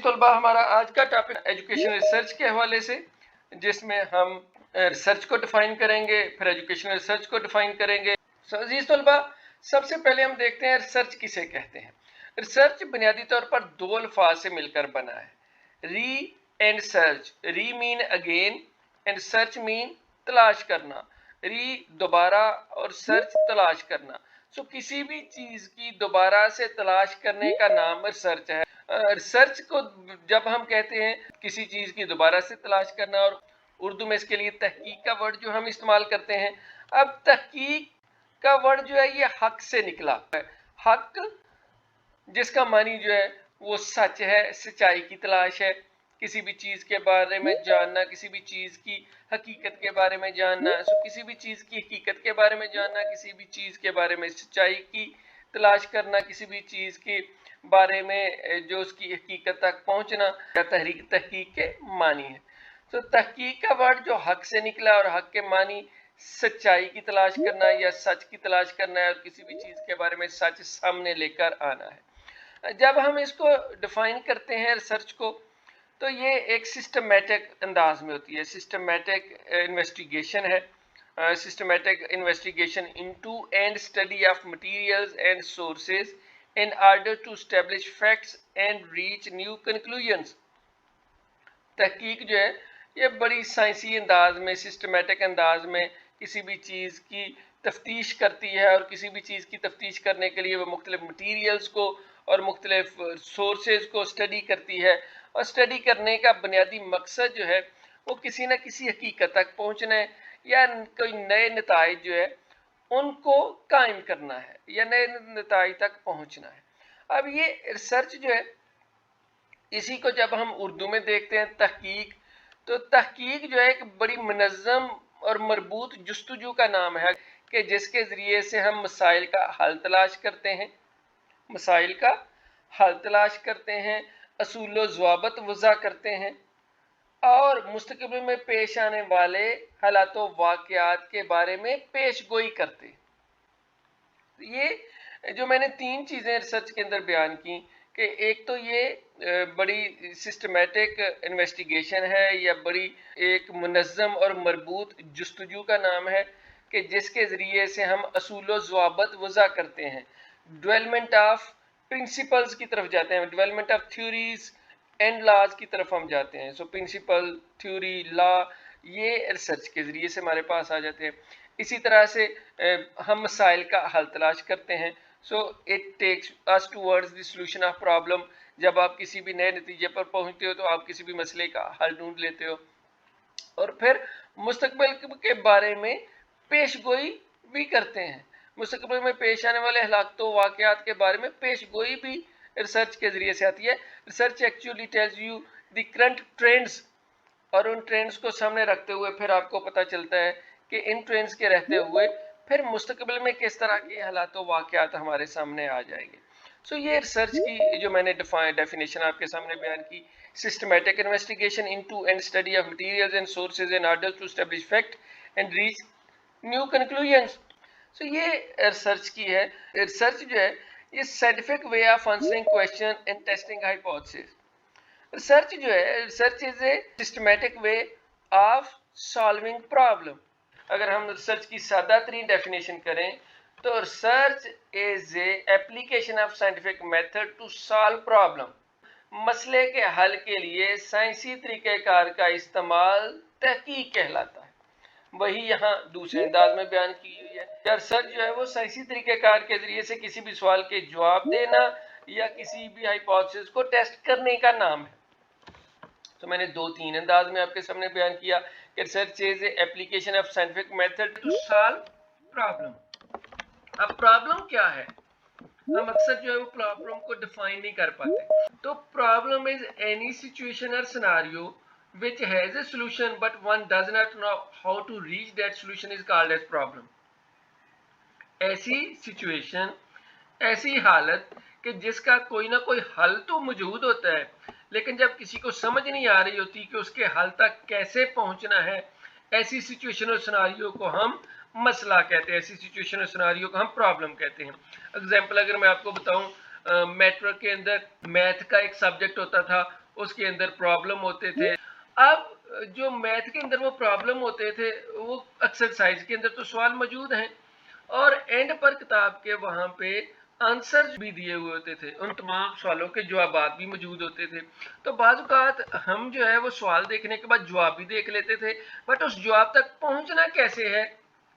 तलबा, हमारा आज का टॉपिक एजुकेशन रिसर्च के हवाले से, जिसमें हम रिसर्च को डिफाइन करेंगे, फिर एजुकेशन रिसर्च को डिफाइन करेंगे। अजीज तलबा, सबसे पहले हम देखते हैं रिसर्च किसे कहते हैं। रिसर्च बुनियादी तौर पर दो अल्फाज से मिलकर बना है, री एंड सर्च। री mean again and search mean तलाश करना। री दोबारा और सर्च तलाश करना। सो किसी भी चीज की दोबारा से तलाश करने का नाम रिसर्च है। रिसर्च को जब हम कहते हैं किसी चीज की दोबारा से तलाश करना, और उर्दू में इसके लिए तहकीक का वर्ड जो हम इस्तेमाल करते हैं। अब तहकीक का वर्ड जो है ये हक से निकला है। हक जिसका मानी जो है वो सच है, सच्चाई की तलाश है, किसी भी चीज के बारे में जानना, किसी भी चीज की हकीकत के बारे में जानना। किसी भी चीज की हकीकत के बारे में जानना, किसी भी चीज के बारे में सच्चाई की तलाश करना, किसी भी चीज के बारे में जो उसकी हकीकत तक पहुंचना, या तहकीक के मानी है। तो तहकीक का वर्ड जो हक से निकला, और हक के मानी सच्चाई की तलाश करना या सच की तलाश करना है, और किसी भी चीज के बारे में सच सामने लेकर आना है। जब हम इसको डिफाइन करते हैं रिसर्च को, तो ये एक सिस्टमेटिक अंदाज में होती है। सिस्टमेटिक इन्वेस्टिगेशन है। Systematic investigation into and study of materials and sources in order to establish facts and reach new conclusions। तहकीक जो है ये बड़ी साइंसी अंदाज में, सिस्टमेटिक अंदाज में किसी भी चीज़ की तफ्तीश करती है, और किसी भी चीज़ की तफ्तीश करने के लिए वो मुख्तलिफ मटीरियल्स को और मुख्तलिफ सोर्सेज को स्टडी करती है। और स्टडी करने का बुनियादी मकसद जो है वो किसी न किसी हकीकत तक पहुँचना है, या कोई नए नताइज जो है उनको कायम करना है, या नए नताइज तक पहुंचना है। अब ये रिसर्च जो है, इसी को जब हम उर्दू में देखते हैं तहकीक, तो तहकीक जो है एक बड़ी मुनज़्ज़म और मरबूत जुस्तजू का नाम है, कि जिसके ज़रिए से हम मसाइल का हल तलाश करते हैं, मसाइल का हल तलाश करते हैं, असूल व ज़वाबित वज़ा करते हैं, और मुस्तक़बिल में पेश आने वाले हालात वाक़यात के बारे में पेश गोई करते। ये जो मैंने तीन चीज़ें रिसर्च के अंदर बयान की, कि एक तो ये बड़ी सिस्टमेटिक इन्वेस्टिगेशन है, या बड़ी एक मुनज़्ज़म और मरबूत जुस्तजू का नाम है, कि जिसके ज़रिए से हम असूल व ज़वाबित वज़ा करते हैं, डेवलपमेंट ऑफ प्रिंसिपल्स की तरफ जाते हैं, development of theories and laws की तरफ हम जाते हैं। सो प्रिंसिपल, थ्योरी, लॉ, ये रिसर्च के ज़रिए से हमारे पास आ जाते हैं। इसी तरह से हम मसाइल का हल तलाश करते हैं। So it takes us towards the solution of problem. जब आप किसी भी नए नतीजे पर पहुंचते हो, तो आप किसी भी मसले का हल ढूंढ लेते हो, और फिर मुस्तकबिल के बारे में पेश गोई भी करते हैं। मुस्तकबिल में पेश आने वाले हलाकतों वाक़यात के बारे में पेश गोई भी रिसर्च के ज़रिए से आती है। Research actually tells you the current trends, और उन ट्रेंड्स को सामने रखते हुए फिर आपको पता चलता है कि इन ट्रेंड्स के रहते हुए फिर मुस्तकबिल में किस तरह के हालात व वाक़यात हमारे सामने आ जाएंगे। सो ये रिसर्च की जो मैंने डेफिनेशन आपके सामने बयान की, systematic investigation into and study of materials and sources in order to establish fact and reach new conclusions. So ये रिसर्च की है। रिसर्च जो है ये scientific way of answering question and testing hypothesis. Research जो है, research is a systematic way of solving problem. अगर हम रिसर्च की सादा तरीन डेफिनेशन करें, तो research is a application of scientific method to solve problem. मसले के हल के लिए साइंसी तरीक़ेकार का इस्तेमाल तहकीक कहलाता है। वही यहाँ दूसरे अंदाज में बयान की हुई है। रिसर्च जो है वो साइंसी तरीक़ेकार के जरिए से किसी भी सवाल के जवाब देना, या किसी भी हाइपोथेसिस को टेस्ट करने का नाम है। तो मैंने दो तीन अंदाज में आपके सामने बयान किया कि research is application of scientific method to solve problem. अब प्रॉब्लम क्या है, हम अक्सर जो है वो प्रॉब्लम को डिफाइन नहीं कर पाते। तो प्रॉब्लम इज एनी सिचुएशन और scenario which has a solution but one does not know how to reach that solution is called as problem। ऐसी सिचुएशन, ऐसी हालत कि जिसका कोई ना कोई हल तो मौजूद होता है, लेकिन जब किसी को समझ नहीं आ रही होती कि उसके हल तक कैसे पहुंचना है, ऐसी सिचुएशन और सिनेरियो को हम मसला कहते हैं, ऐसी सिचुएशन और सिनेरियो को हम प्रॉब्लम कहते हैं। एग्जाम्पल अगर मैं आपको बताऊं, मैट्रिक के अंदर मैथ का एक सब्जेक्ट होता था, اس کے اندر پرابلم ہوتے تھے. اب جو میتھ کے اندر وہ پرابلم ہوتے تھے وہ ایکسرسائز کے اندر تو سوال موجود ہیں اور اینڈ پر کتاب کے وہاں پہ آنسر بھی دیے ہوئے ہوتے تھے, ان تمام سوالوں کے جوابات بھی موجود ہوتے تھے. تو بعض اوقات ہم جو ہے وہ سوال دیکھنے کے بعد جواب بھی دیکھ لیتے تھے, بٹ اس جواب تک پہنچنا کیسے ہے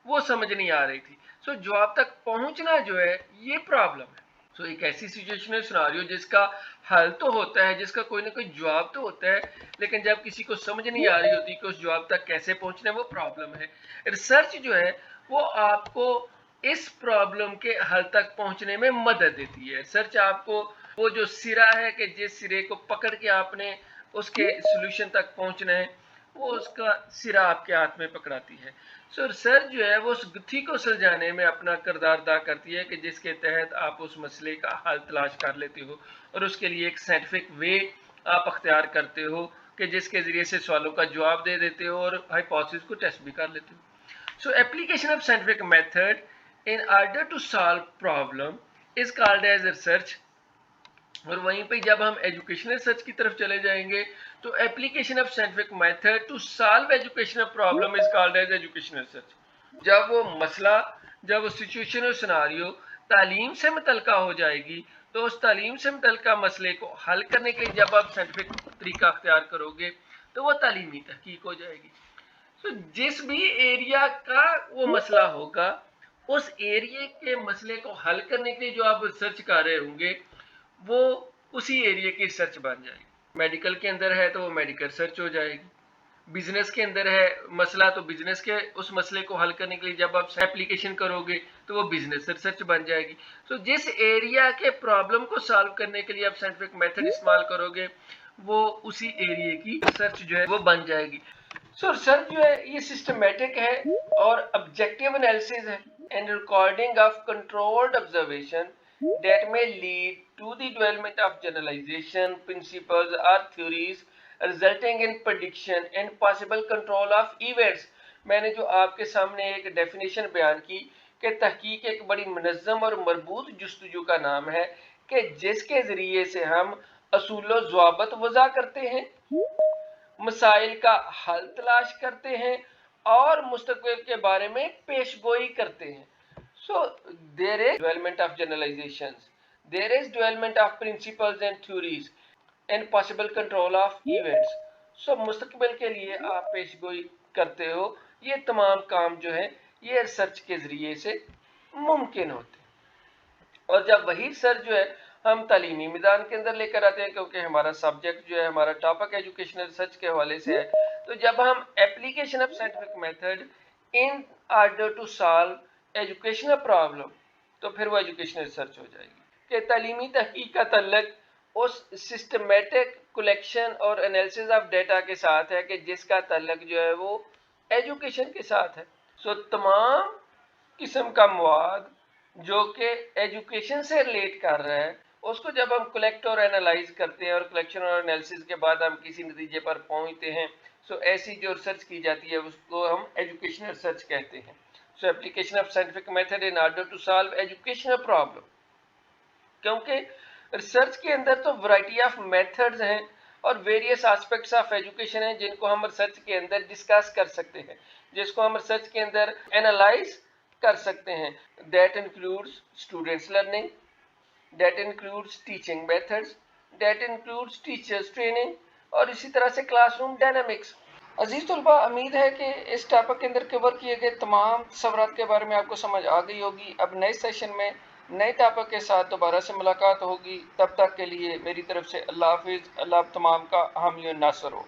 وہ سمجھ نہیں آ رہی تھی. سو جواب تک پہنچنا جو ہے یہ پرابلم ہے. سو ایک ایسی سچویشنل سیناریو جس کا حل تو ہوتا ہے, جس کا کوئی نہ کوئی جواب تو ہوتا ہے, لیکن جب کسی کو سمجھ نہیں آ رہی ہوتی کہ اس جواب تک کیسے پہنچنا ہے, وہ پرابلم ہے. ریسرچ جو ہے وہ آپ کو اس پرابلم کے حل تک پہنچنے میں مدد دیتی ہے. ریسرچ آپ کو وہ جو سرا ہے کہ جس سرے کو پکڑ کے آپ نے اس کے سولوشن تک پہنچنا ہے, وہ اس کا سرا آپ کے ہاتھ میں پکڑاتی ہے. سو ریسرچ جو ہے وہ اس گتھی کو سلجھانے میں اپنا کردار ادا کرتی ہے کہ جس کے تحت آپ اس مسئلے کا حل تلاش کر لیتے ہو اور اس کے لیے ایک سائنٹیفک وے آپ اختیار کرتے ہو کہ جس کے ذریعے سے سوالوں کا جواب دے دیتے ہو اور ہائپوتھیسس کو ٹیسٹ بھی کر لیتے ہو. So application of scientific method in order to solve problem is called as research. اور وہیں پہ جب ہم ایجوکیشنل ریسرچ کی طرف چلے جائیں گے تو application of scientific method to solve educational problem is called as educational research. جب وہ مسئلہ, جب وہ سچویشنل سیناریو تعلیم سے متعلقہ ہو جائے گی تو اس تعلیم سے متعلقہ مسئلے کو حل کرنے کے لیے جب آپ سائنٹیفک طریقہ اختیار کرو گے تو وہ تعلیمی تحقیق ہو جائے گی. تو جس بھی ایریا کا وہ مسئلہ ہوگا اس ایریا کے مسئلے کو حل کرنے کے لیے جو آپ ریسرچ کر رہے ہوں گے وہ اسی ایریا کی ریسرچ بن جائے گی. میڈیکل کے اندر ہے تو وہ میڈیکل ریسرچ ہو جائے گی. بزنس کے اندر ہے مسئلہ تو بزنس کے اس مسئلے کو حل کرنے کے لیے جب آپ اپلیکیشن کرو گے تو وہ بزنس ریسرچ بن جائے گی. تو جس ایریا کے پرابلم کو سالو کرنے کے لیے آپ سائنٹیفک میتھڈ استعمال کرو گے وہ اسی ایریا کی ریسرچ جو ہے وہ بن جائے گی. سو ریسرچ جو ہے یہ سسٹمیٹک ہے اور آبجیکٹیو انالیسز ہے and recording of controlled observation that may lead to the development of generalization principles or theories resulting in prediction and possible control of events. میں نے جو آپ کے سامنے ایک ڈیفینیشن بیان کی کہ تحقیق ایک بڑی منظم اور مربوط جستجو کا نام ہے کہ جس کے ذریعے سے ہم اصول و ضوابط وضع کرتے ہیں, مسائل کا حل تلاش کرتے ہیں اور مستقبل کے بارے میں پیش گوئی کرتے ہیں. So there is development of generalizations, there is development of principles and theories and possible control of events. So مستقبل کے لیے آپ پیش گوئی کرتے ہو. یہ تمام کام جو ہے یہ ریسرچ کے ذریعے سے ممکن ہوتے ہیں. اور جب وہی ریسرچ جو ہے ہم تعلیمی میدان کے اندر لے کر آتے ہیں کیونکہ ہمارا سبجیکٹ جو ہے ہمارا ٹاپک ایجوکیشنل ریسرچ کے حوالے سے ہے, تو جب ہم application of scientific method in order to solve educational problem تو پھر وہ ایجوکیشنل ریسرچ ہو جائے گی کہ تعلیمی تحقیق کا تعلق اس سسٹمیٹک کلیکشن اور انالیسز آف ڈیٹا کے ساتھ ہے کہ جس کا تعلق جو ہے وہ ایجوکیشن کے ساتھ ہے. سو تمام قسم کا مواد جو کہ ایجوکیشن سے ریلیٹ کر رہا ہے اس کو جب ہم کلیکٹ اور انالائز کرتے ہیں اور کلیکشن اور انالیسز کے بعد ہم کسی نتیجے پر پہنچتے ہیں, سو ایسی جو ریسرچ کی جاتی ہے اس کو ہم ایجوکیشنل ریسرچ کہتے ہیں. So application of scientific method in order to solve educational problem. کیونکہ ریسرچ کے اندر تو ورائٹی آف میتھڈز ہیں اور ویریس آسپیکٹس آف ایجوکیشن ہیں جن کو ہم ریسرچ کے اندر ڈسکس کر سکتے ہیں, جس کو ہم ریسرچ کے اندر انالائز کر سکتے ہیں. That includes students learning, that includes teaching methods, that includes teachers training اور اسی طرح سے کلاس روم ڈائنامکس. عزیز طلباء, امید ہے کہ اس ٹاپک کے اندر کور کیے گئے تمام تصورات کے بارے میں آپ کو سمجھ آ گئی ہوگی. اب نئے سیشن میں نئے ٹاپک کے ساتھ دوبارہ سے ملاقات ہوگی. تب تک کے لیے میری طرف سے اللہ حافظ. اللہ تمام کا حامی و ناصر ہو.